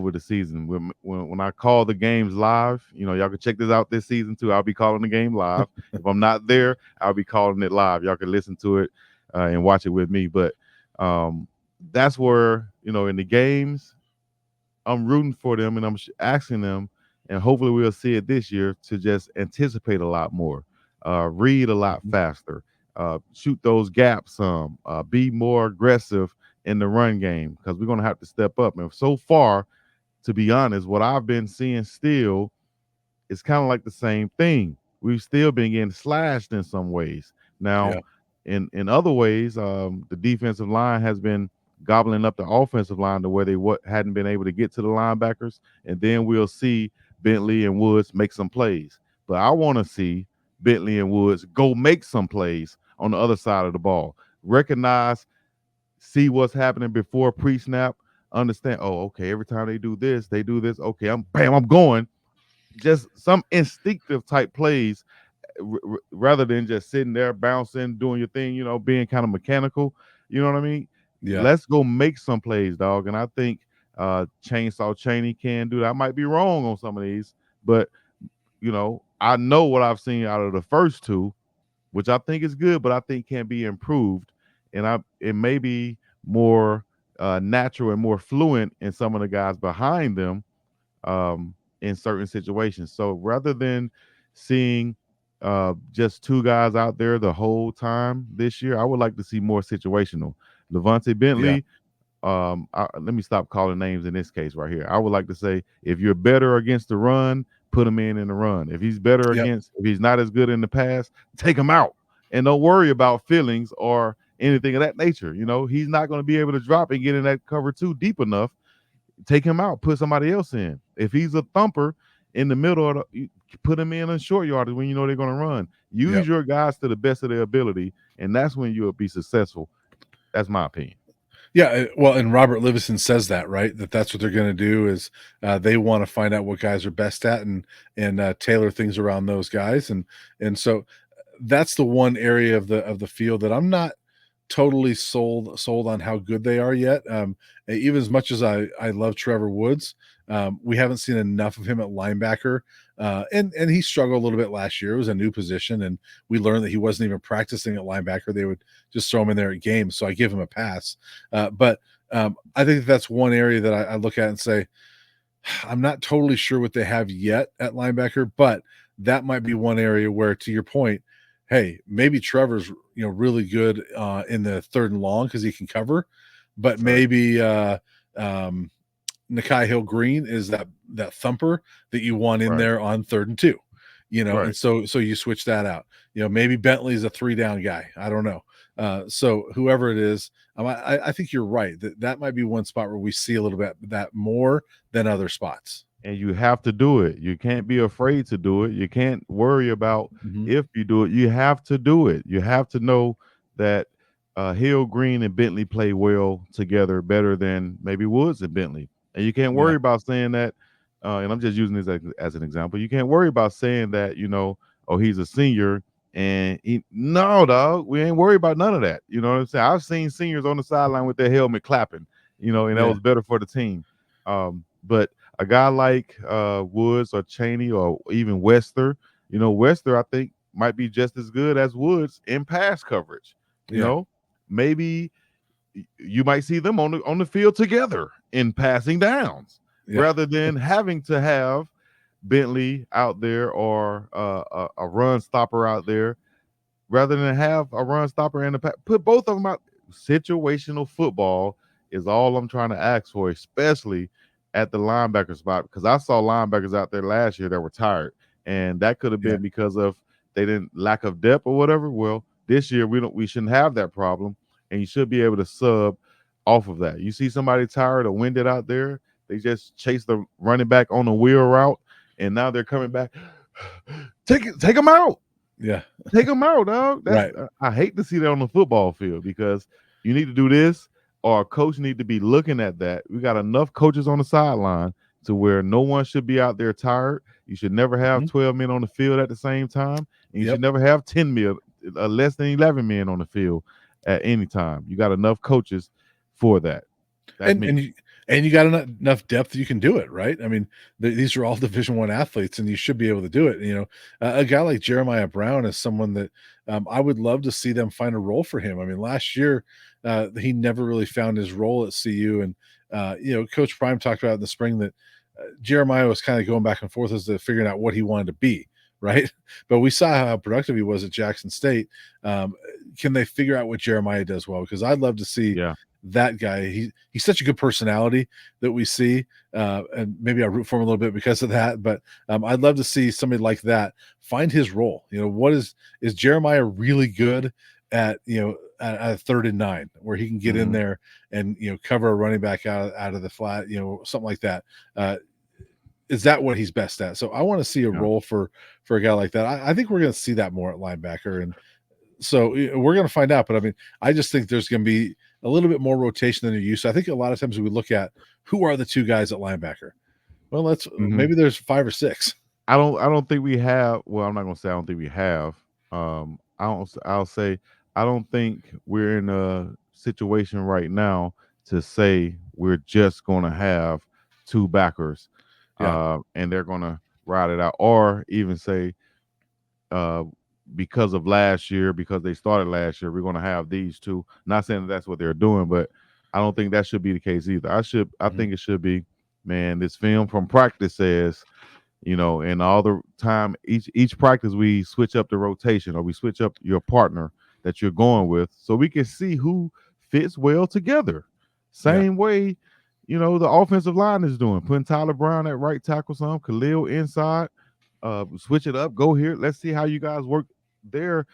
over the season. When I call the games live, y'all can check this out this season too. I'll be calling the game live. If I'm not there, I'll be calling it live. Y'all can listen to it and watch it with me. But that's where in the games, I'm rooting for them and I'm asking them, and hopefully we'll see it this year to just anticipate a lot more, read a lot Mhm. faster, shoot those gaps some, be more aggressive in the run game because we're going to have to step up. And so far, to be honest, what I've been seeing still is kind of like the same thing. We've still been getting slashed in some ways. Now, Yeah. in other ways, the defensive line has been gobbling up the offensive line to where they hadn't been able to get to the linebackers, and then we'll see Bentley and Woods make some plays. But I want to see Bentley and Woods go make some plays on the other side of the ball. Recognize, see what's happening before pre-snap. Understand. Oh, okay. Every time they do this, they do this. Okay, I'm going. Just some instinctive type plays rather than just sitting there bouncing, doing your thing, being kind of mechanical. You know what I mean? Yeah. Let's go make some plays, dog. And I think Chainsaw Cheney can do that. I might be wrong on some of these, but I know what I've seen out of the first two, which I think is good, but I think can be improved. And it may be more natural and more fluent in some of the guys behind them in certain situations. So rather than seeing just two guys out there the whole time this year, I would like to see more situational. Levante Yeah. Bentley, let me stop calling names in this case right here. I would like to say if you're better against the run, put him in the run. Yep. If he's not as good in the pass, take him out. And don't worry about feelings or anything of that nature. He's not going to be able to drop and get in that cover two deep enough. Take him out, put somebody else in. If he's a thumper in the middle of put him in short yardage when you know they're going to run. Use Yep. your guys to the best of their ability, and that's when you'll be successful. That's my opinion. Yeah, well, and Robert Livison says that, right? That's what they're going to do is they want to find out what guys are best at and tailor things around those guys, and so that's the one area of the field that I'm not totally sold on how good they are yet. Even as much as I love Trevor Woods, we haven't seen enough of him at linebacker. And he struggled a little bit last year. It was a new position, and we learned that he wasn't even practicing at linebacker. They would just throw him in there at games, so I give him a pass. But I think that's one area that I look at and say I'm not totally sure what they have yet at linebacker, but that might be one area where, to your point, hey, maybe Trevor's really good in the third and long because he can cover, but Right. maybe Nakai Hill Green is that thumper that you want in Right. there on 3rd and 2, and Right. so you switch that out. Maybe Bentley's a 3-down guy. I don't know. So whoever it is, I think you're right that might be one spot where we see a little bit that more than other spots. And you have to do it. You can't be afraid to do it. You can't worry about Mhm. if you do it. You have to do it. You have to know that Hill, Green, and Bentley play well together, better than maybe Woods and Bentley. And you can't Yeah. worry about saying that. And I'm just using this as an example. You can't worry about saying that. Oh, he's a senior, and no, dog. We ain't worried about none of that. You know what I'm saying? I've seen seniors on the sideline with their helmet clapping. And that Yeah. was better for the team. But a guy like Woods or Cheney or even Wester, Wester I think might be just as good as Woods in pass coverage. You Yeah. know, maybe you might see them on the field together in passing downs Yeah. rather than having to have Bentley out there or a run stopper out there rather than have a run stopper and put both of them out. Situational football is all I'm trying to ask for, especially at the linebacker spot, because I saw linebackers out there last year that were tired, and that could have Yeah. been because of they didn't lack of depth or whatever. Well, this year we shouldn't have that problem, and you should be able to sub off of that. You see somebody tired or winded out there, they just chase the running back on the wheel route, and now they're coming back. Take them out. Yeah. Take them out, dog. That's Right. I hate to see that on the football field because you need to do this, or a coach need to be looking at that. We got enough coaches on the sideline to where no one should be out there tired. You should never have Mhm. 12 men on the field at the same time, and you should Yep. never have 10 men, less than 11 men on the field at any time. You got enough coaches for that. That's And me. and you got enough depth you can do it, right? I mean, these are all Division I athletes, and you should be able to do it. You know, a guy like Jeremiah Brown is someone that I would love to see them find a role for him. I mean, last year he never really found his role at CU, and you know, Coach Prime talked about in the spring that Jeremiah was kind of going back and forth as to figuring out what he wanted to be. Right, but we saw how productive he was at Jackson State. Um, can they figure out what Jeremiah does well? Because I'd love to see Yeah. that guy. He's such a good personality that we see, and maybe I root for him a little bit because of that. But I'd love to see somebody like that find his role. You know, what is Jeremiah really good at? You know, at 3rd and 9, where he can get in Mhm. there and cover a running back out of the flat. Something like that. Is that what he's best at? So I want to see a Yeah. role for a guy like that. I think we're going to see that more at linebacker, and so we're going to find out. But I mean, I just think there's going to be a little bit more rotation than you're used to. I think a lot of times we look at who are the two guys at linebacker. Well, let's Mhm. maybe there's 5 or 6. I don't think we have. Well, I'm not gonna say I don't think we have. I'll say I don't think we're in a situation right now to say we're just gonna have two backers, Yeah, and they're gonna ride it out, or even say uh, because of last year, because they started last year, we're gonna have these two. Not saying that that's what they're doing, but I don't think that should be the case either. I mhm, think it should be, man. This film from practice says, and all the time, each practice we switch up the rotation or we switch up your partner that you're going with, so we can see who fits well together. yeah, Same way, the offensive line is doing, putting Tyler Brown at right tackle, some Khalil inside, switch it up, go here. Let's see how you guys work there.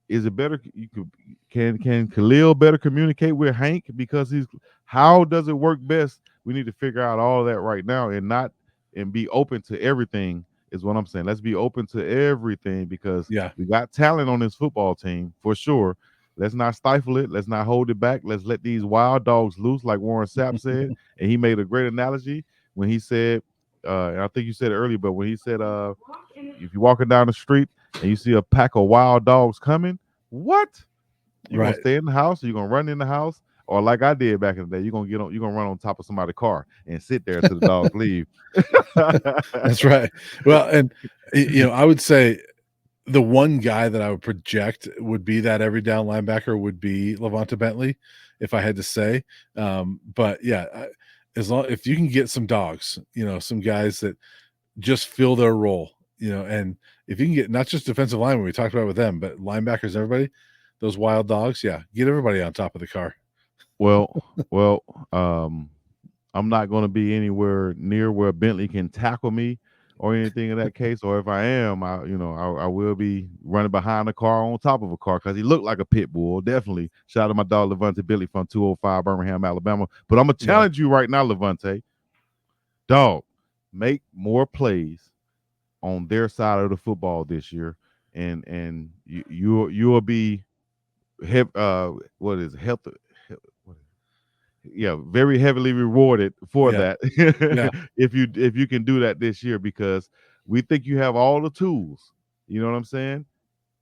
Is it better? You could can Khalil better communicate with Hank because he's how does it work best? We need to figure out all of that right now and be open to everything is what I'm saying. Let's be open to everything because yeah, we got talent on this football team for sure. Let's not stifle it. Let's not hold it back. Let's let these wild dogs loose, like Warren Sapp said. And he made a great analogy when he said, and I think you said it earlier, but when he said, if you're walking down the street and you see a pack of wild dogs coming, what? You gonna right. stay in the house? Or you gonna run in the house? Or like I did back in the day, you're gonna run on top of somebody's car and sit there till the dogs leave. That's right. Well, and I would say the one guy that I would project would be that every down linebacker would be Levante Bentley, if I had to say. But yeah, as long if you can get some dogs, some guys that just fill their role, and if you can get not just defensive linemen, we talked about with them, but linebackers, everybody, those wild dogs, yeah, get everybody on top of the car. well, I'm not going to be anywhere near where Bentley can tackle me or anything in that case. Or if I am, I will be running behind a car on top of a car because he looked like a pit bull. Definitely. Shout out to my dog Levante Billy from 205 Birmingham, Alabama. But I'm gonna Yeah, challenge you right now, Levante. Dog, make more plays on their side of the football this year, and you'll be what is it, health yeah, very heavily rewarded for yeah, that yeah. if you can do that this year because we think you have all the tools. You know what I'm saying?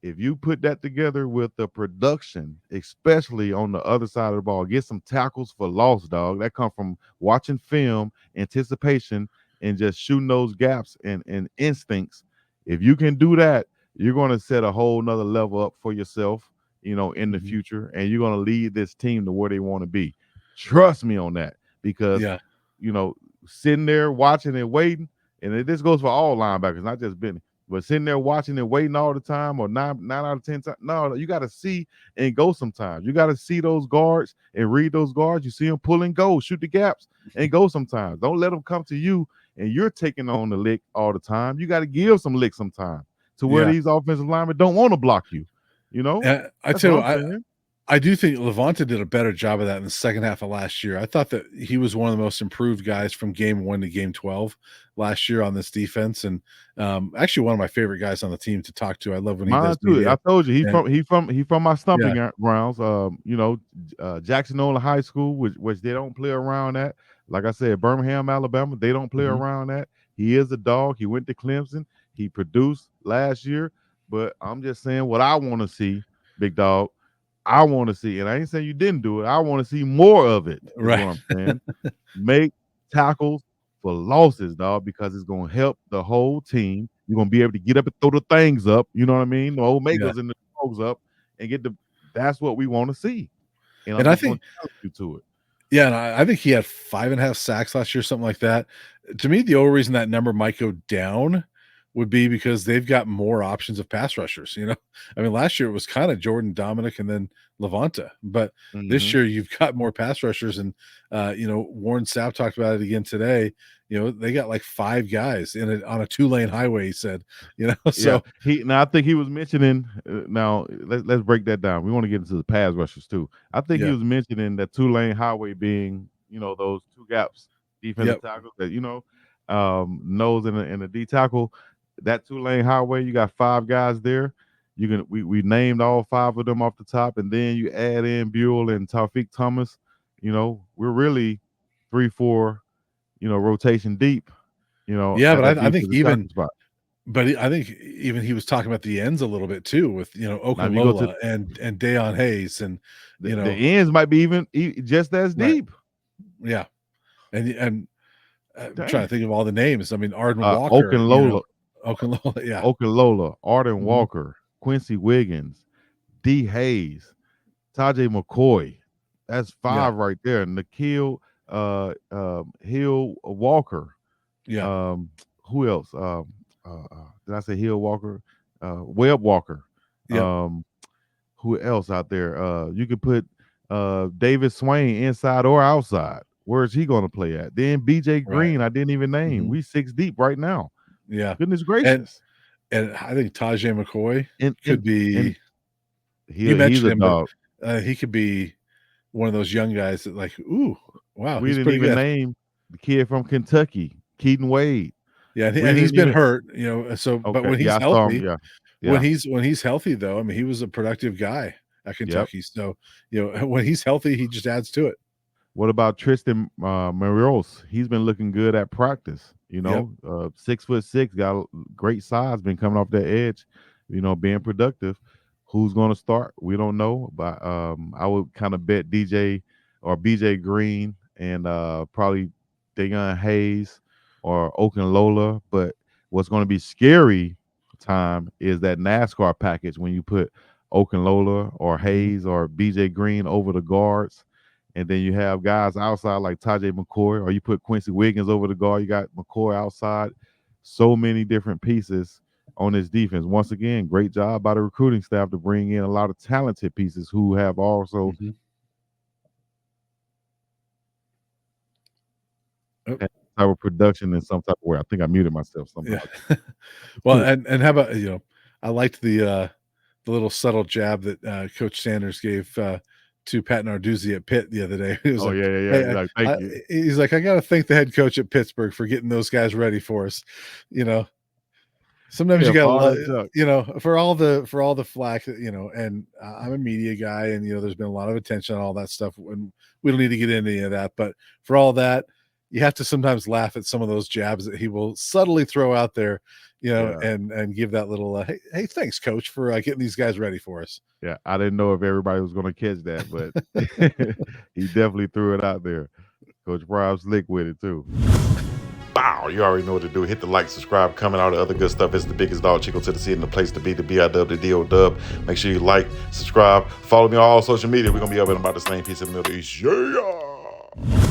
If you put that together with the production, especially on the other side of the ball, get some tackles for loss, dog. That come from watching film, anticipation, and just shooting those gaps and instincts. If you can do that, you're going to set a whole nother level up for yourself, in the Mhm. future, and you're going to lead this team to where they want to be. Trust me on that because, Yeah, you know, sitting there watching and waiting, and this goes for all linebackers, not just Benny. But sitting there watching and waiting all the time, or nine out of 10 times, no, you got to see and go sometimes. You got to see those guards and read those guards. You see them pull and go, shoot the gaps and go sometimes. Don't let them come to you and you're taking on the lick all the time. You got to give some lick sometimes to where yeah. these offensive linemen don't want to block you. You know, I that's tell what you, I'm saying. I do think Levante did a better job of that in the second half of last year. I thought that he was one of the most improved guys from game 1 to game 12 last year on this defense, and actually one of my favorite guys on the team to talk to. I love when he Mine does too. I media, told you and he from my yeah, stomping grounds. Jackson Hole High School, which they don't play around at. Like I said, Birmingham, Alabama, they don't play mhm, around at. He is a dog. He went to Clemson. He produced last year. But I'm just saying what I want to see, big dog. I want to see, and I ain't saying you didn't do it. I want to see more of it. Is right, what I'm saying. Make tackles for losses, dog, because it's gonna help the whole team. You're gonna be able to get up and throw the things up, you know what I mean? The Yeah. Omegas and the dogs up and get the that's what we want to see. And I'm And I just gonna think challenge you to it. Yeah, and I think he had 5.5 sacks last year, something like that. To me, the only reason that number might go down would be because they've got more options of pass rushers, you know? I mean, last year it was kinda Jordan, Dominic, and then Levanta, but this Hmm. year you've got more pass rushers and, Warren Sapp talked about it again today, they got, like, 5 guys in it on a two-lane highway, he said, Yeah, so I think he was mentioning. Now let's break that down. We want to get into the pass rushers too. I think he yeah. was mentioning that two-lane highway being, those two gaps, defensive Yep, tackles that nose and a D tackle. That two-lane highway, you got five guys there. We named all five of them off the top, and then you add in Buell and Tawfiq Thomas. We're really 3-4, rotation deep. yeah, At but that I think defensive even tackle spot. I think even he was talking about the ends a little bit too with, Now, if you go to Okunlola and Dayon Hayes and, the ends might be even just as right. deep. Yeah. And I'm trying to Dang. think of all the names. I mean, Arden Walker, Okunlola, Okunlola, yeah. Arden Mhm. Walker, Quincy Wiggins, D. Hayes, Tajay McCoy. That's Yeah, five right there. Nikhil Hill Walker. yeah, Um, who else? Did I say Hill Walker? Webb Walker. yep, Um, who else out there? You could put David Swain inside or outside. Where is he going to play at? Then BJ right. Green, I didn't even name. Mhm. We six deep right now. Yeah. Goodness And gracious. and I think Tajay McCoy And could and be you he's mentioned a him, but, dog. he could be one of those young guys that like, "Ooh, wow, We he's didn't pretty even good." name the kid from Kentucky, Keaton Wade. Yeah, We and he's didn't been even hurt, so but okay. when Yeah, he's I saw him. healthy Yeah. Yeah. when he's healthy, though, I mean, he was a productive guy at Yep. Kentucky, so, when he's healthy, he just adds to it. What about Tristan Marios? He's been looking good at practice. Yep. 6'6", got great size, been coming off that edge, being productive. Who's going to start? We don't know, but I would kind of bet DJ or BJ Green and probably Dayon Hayes or Okunlola. But what's going to be scary time is that NASCAR package when you put Okunlola or Mhm. Hayes or BJ Green over the guards and then you have guys outside like Tajay McCoy, or you put Quincy Wiggins over the guard. You got McCoy outside. So many different pieces on this defense. Once again, great job by the recruiting staff to bring in a lot of talented pieces who have also Mhm. Oh, had type of production in some type of way. I think I muted myself somehow. yeah. Well, and how about, I liked the little subtle jab that, Coach Sanders gave, to Pat Narduzzi at Pitt the other day. He was Oh like, yeah, yeah, yeah. You're "Hey, like, thank you. he's like, "I gotta thank the head coach at Pittsburgh for getting those guys ready for us." You know? Sometimes Yeah, you gotta for all that junk. for all the flack that, and I'm a media guy and, there's been a lot of attention on all that stuff, and we don't need to get into any of that, but for all that, you have to sometimes laugh at some of those jabs that he will subtly throw out there, Yeah, and give that little, "Hey, thanks, coach, for, getting these guys ready for us." yeah. I didn't know if everybody was going to catch that, but he definitely threw it out there. Coach Prime slick with it too. Bow, you already know what to do. Hit the like, subscribe, comment, all the other good stuff. It's the biggest dog Chico to the C and the place to be, the BIW, the DO. Make sure you like, subscribe, follow me on all social media. We're going to be up in about the same piece in the Middle East. Yeah.